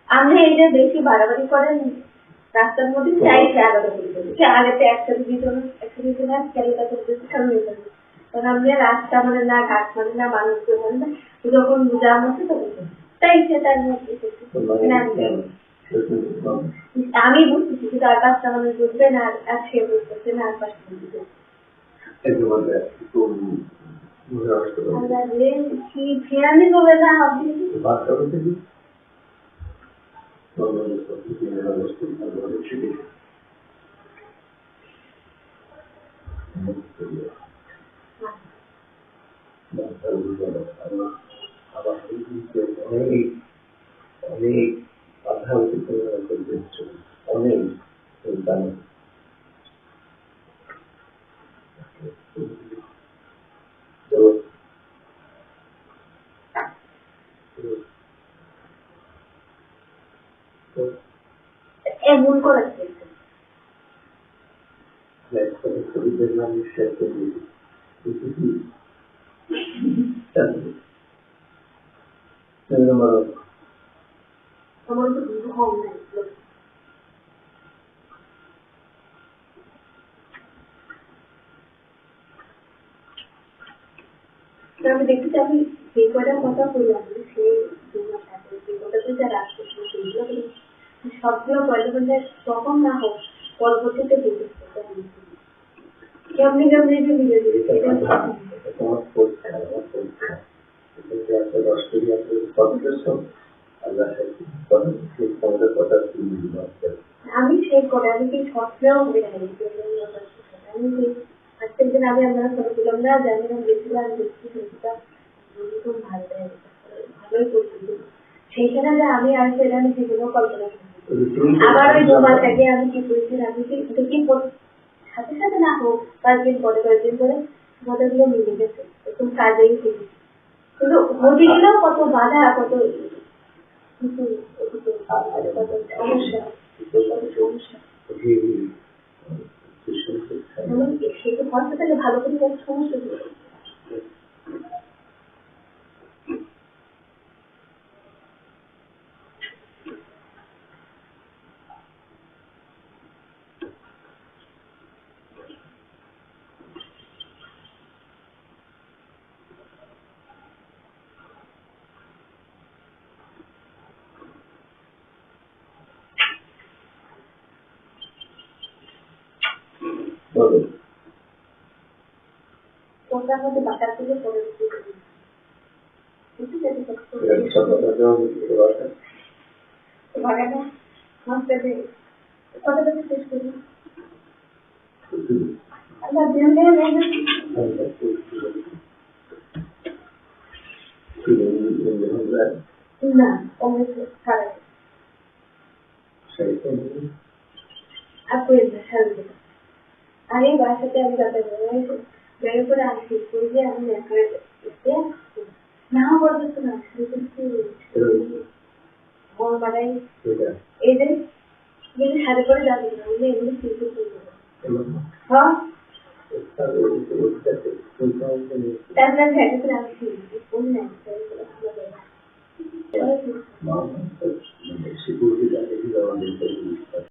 আপনি এই যে বেশি বাড়াবাড়ি করেন রাস্তার মধ্যে চাইছে আলাদা করে আগে একসাথে দিত না চালিয়ে করতেছে সামনে কারণ আপনি রাস্তা মানে না ঘাট মানে না মানুষ মানে না যখন জাম হচ্ছে তখন তাই সেটার মধ্যে আমি বুঝতেছি কিন্তু আর পাঁচটা মানুষ বুঝবে না আর সে বুঝতেছে না আর পাঁচটা বুঝবে ফেরানি করবে না আপনি অনেক বাধা অতিক্রম করতে অনেক এমন করা ছবিদের নাম শেয়ার করে আমার তো কিছু কম নাই আমি দেখতে আমি যে কয়টা কথা বললাম সেই কথাটা যারা আসছে সেইগুলো সবগুলো পয়লা তখন না হোক পরবর্তীতে কেমনি কেমনি যে মিলে আমি সেই করে আমি কি সবটাও আমি আজকের দিন আগে আমরা ফটো তুলাম না জানি না গেছিলাম দেখছি সেটা খুব ভালোই করছিল সেইখানে যে আমি আর সেটা আমি জীবনেও কল্পনা করি আবার ওই 2 মাস আগে আমি কি করেছি আমি কি সাথে সাথে না হোক কয়েকদিন পরে কথাগুলো মিলে গেছে এরকম কাজেই করি কিন্তু মোদিগুলো কত বাধা কত সমস্যা সেটা হসপিটালে ভালো করে সমস্যা তোমরা মধ্যে বাটার থেকে পড়ে কথাটা শেষ করি না অনেক খারাপ আরে বাসাতে আমি দাদা বের করে আসি যে আমি না বলতে না বল বাড়াই এই যে সাথে করে যাবে না এগুলো কিন্তু হ্যাঁ তারপরে ভেটে রাখছি কোন না সিকিউরিটি